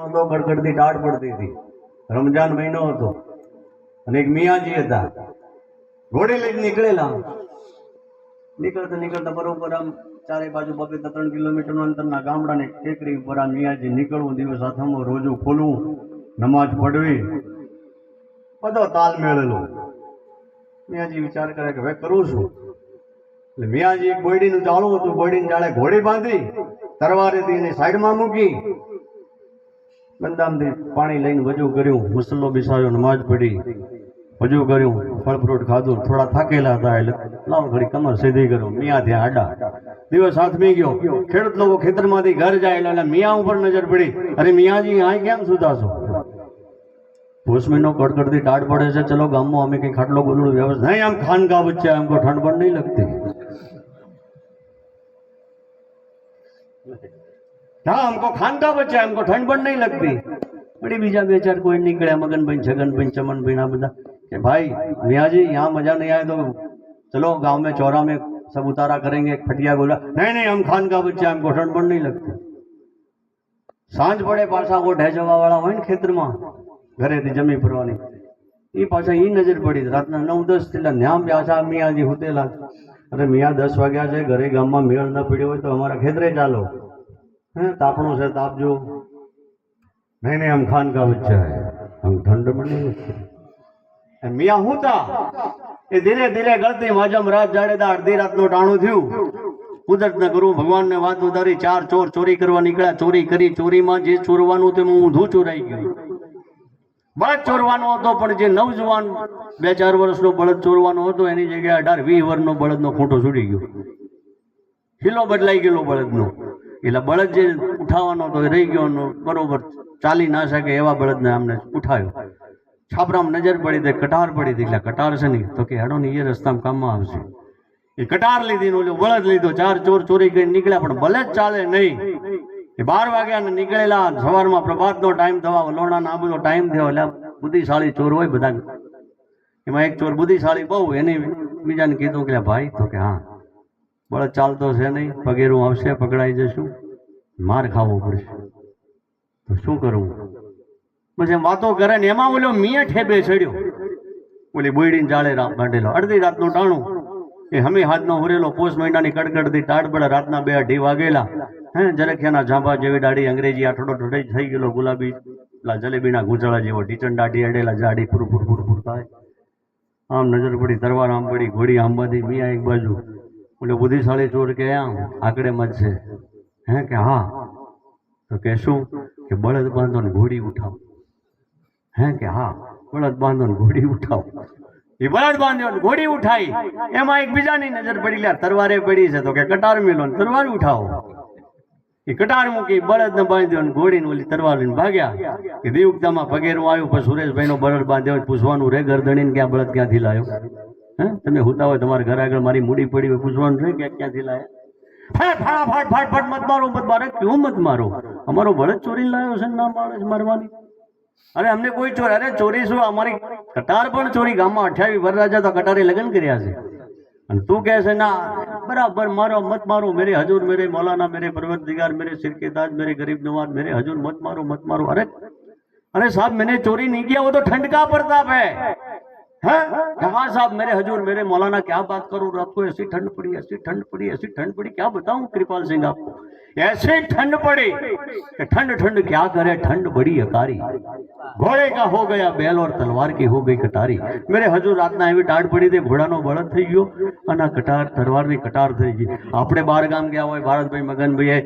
હતો, કડકડતી ટાઢ પડતી હતી, રમજાન મહિનો હતો અને એક મિયાજી હતા, ઘોડી લઈને નીકળેલા. નીકળતા નીકળતા બરોબર આમ ચારે બાજુ 2-3 કિલોમીટરના અંતરના ગામડાને ટેકરી ઉપર આ મિયાજી નીકળવું, દિવસ હાથમાં રોજુ ખોલવું, નમાજ પડવી, બધો તાલ મેળેલો. મિયાજી વિચાર કરે કે હવે કરું છું. એટલે મિયાજી એક બોયડીનું ચાળું હતું, બોયડીને જાળે ઘોડી બાંધી, તરવારેથી એની સાઈડમાં મૂકી, બંદામથી પાણી લઈને વજુ કર્યું, મુસલ્લો બિછાવ્યો, નમાજ પડી, વજુ કર્યું, ફળ ફ્રૂટ ખાધું. થોડા થાકેલા હતા એટલે લાવ ઘડી કમર સીધી કર્યું. મિયા ત્યાં આડા. દિવસ હાથમી ગયો. ખેડૂત લોકો ખેતરમાંથી ઘર જાય એટલે મિયા ઉપર નજર પડી. અરે મિયાજી અહીં કેમ સુતા છો? પોષ મહિનો કડકડતી ટાઢ પડે છે, ચલો ગામમાં અમે કઈ ખાટલો ગોદડું વ્યવસ્થા નહીં, આમ ખાનકા વચ્ચે हमको ठंड પણ नहीं लगती. हाँ हमको खानका बच्चा है, हमको ठंड પણ नहीं लगती. बड़ी बीजा बेचार कोई निकले, मगनभाई, छगनभाई, चमनभाई ना बता कि भाई मियाँ जी यहाँ मजा नहीं आए तो चलो गांव में चौरा में सब उतारा करेंगे, खटिया बोला. नहीं नहीं हम खानका बच्चा है, हमको ठंड પણ नहीं लगती. सांझ પડે પાછા ઓઢે જવા વાળા હોય ને ખેતરમાં ઘરેથી જમી ફરવાની, એ પાછા એ નજર પડી. રાતના 9-10 થયેલા, ન્યામ પાછા મિયાજી હુતેલા. અરે મિયા 10 વાગ્યા છે, ઘરે ગામમાં મેળ ન પડ્યો હોય તો અમારા ખેતરે ચાલો, હે તાપણું છે તાપજો. नहीं नहीं हम खान का बच्चा है, हम ठंड में नहीं लगती. मियाँ हुता એ ધીરે ધીરે ગળતી માજમ રાત જાડેદા અડધી રાતનું ટાણું થયું. કુદરત ન કરું, ભગવાનને વાત ઉતારી. 4 ચોર ચોરી કરવા નીકળ્યા, ચોરી કરી. ચોરીમાં જે ચોરવાનું તેમાં ઊંધું ચોરાઈ ગયું. બળદ ચોરવાનો હતો, પણ જે નવજવાન 2-4 વર્ષનો બળદ ચોરવાનો હતો એની જગ્યાએ 18-20 વર્ષનો બળદનો ખૂંટો છૂટી ગયો. હિલો બદલાઈ ગયેલો બળદનો. એટલે બળદ જે ઉઠાવવાનો હતો એ રહી ગયો, બરોબર ચાલી ના શકે એવા બળદને અમને ઉઠાવ્યો. છાપરામાં નજર પડી તો કટાર પડી હતી. એટલે કટાર છે નહીં તો કે હેડો ને એ રસ્તામાં કામમાં આવશે. એ કટાર લીધી, ઓલું બળદ લીધો. 4 ચોર ચોરી કરીને નીકળ્યા, પણ બળદ ચાલે નહીં. એ 12 વાગ્યા ને નીકળેલા. સવારમાં પ્રભાતનો ટાઈમ થવા, વલોણાનો આ બધો ટાઈમ થયો. એટલે બુદ્ધિશાળી ચોર હોય બધા, એમાં એક ચોર બુદ્ધિશાળી બહુ, એને બીજાને કીધું કે ભાઈ, તો કે હા બળદ ચાલતો છે નહીં, પગેરું આવશે, પકડાઈ જશું, માર ખાવો પડશે, તો શું કરવું? પછી એમ વાતો કરે ને એમાં ઓલો મિયા ઠેબે ચડ્યો, ઓલી બોયડીને જાળે બાંધેલો. અડધી રાતનું ટાણું, એ હમી હાથનો હુરેલો. પોષ મહિનાની કડકડતી ટાઢ પડે. રાતના 2-2:30 વાગેલા. હે જરખિયાના જાંબા જેવી દાઢી, અંગ્રેજી આઠડો ઢોઢાઈ થઈ ગયેલો, ગુલાબી જલેબીના ગૂંચળા જેવો, ઢીચણ દાઢી અડેલા, જાડી ફૂર ફૂર ફૂર ફૂર થાય. આમ નજર પડી, તરવાર આમ પડી, ઘોડી આમ બાંધી. મિયા એક બાજુ, ઓલો બુદ્ધિશાળી ચોર કે આમ આકડે મજશે. હે કે હા, તો કે શું? કે બળદ બાંધો ને ઘોડી ઉઠાવો. હે કે હા બળદ બાંધો ને ઘોડી ઉઠાવો. એ બળદ બાંધ્યો ને ઘોડી ઉઠાઈ. એમાં એક બીજાની નજર પડી, લે તરવારે પડી છે, તો કે કટાર મેલો ને તરવાર ઉઠાવો. એ કટાર મૂકી, બળદ ને બાંધ્યો ને ઘોડી ને ઓલી તરવાર લઈને ભાગ્યા. એ દીવકતામાં પગેરું આવ્યું. પછી સુરેશભાઈ નો બળદ બાંધ્યો. પૂછવાનું રે ગરદણીને કે આ બળદ ક્યાંથી લાવ્યો? હે તમે હુતા હોય, તમારા ઘર આગળ મારી મૂડી પડી હોય, પૂછવાનું છે કે ક્યાંથી લાવ્યા? ફાટ મત મારો, મત મારે. ક્યું મત મારો? અમારો બળદ ચોરી લાવ્યો છે, ના માણસ મારવાની. અરે અમને કોઈ ચોર, અરે ચોરી શું, અમારી કટાર પણ ચોરી. ગામમાં 28 વરરાજા તો કટારે લગ્ન કર્યા છે, અને તું કહે છે ના બરાબર મારો, મત મારો. મેરે હજૂર, મેરે મૌલાના, મેરે પરવરदिगार, मेरे सिर के ताज, मेरे गरीब नवाज, मेरे हजूर, मत मारो मत मारो. अरे साहब मैंने चोरी नहीं किया, वो तो ठंड का प्रताप है. हाँ साहब मेरे हजूर, मेरे मौलाना, क्या बात करूं, रात को ऐसी ठंड पड़ी, ऐसी ठंड पड़ी, ऐसी ठंड पड़ी, क्या बताऊं कृपाल सिंह आपको. ऐसे ठंड पड़ी कि ठंड ठंड क्या करे, ठंड बड़ी अकारी. घोड़े का हो गया बैल और तलवार की हो गई कटारी. मेरे हजूर રાતના એવી ટાઢ પડી હતી, ઘોડાનો બળદ થઈ ગયો અને કટાર તલવારની કટાર થઈ ગઈ. આપણે 12 ગામ ગયા હોય, ભારતભાઈ, મગનભાઈ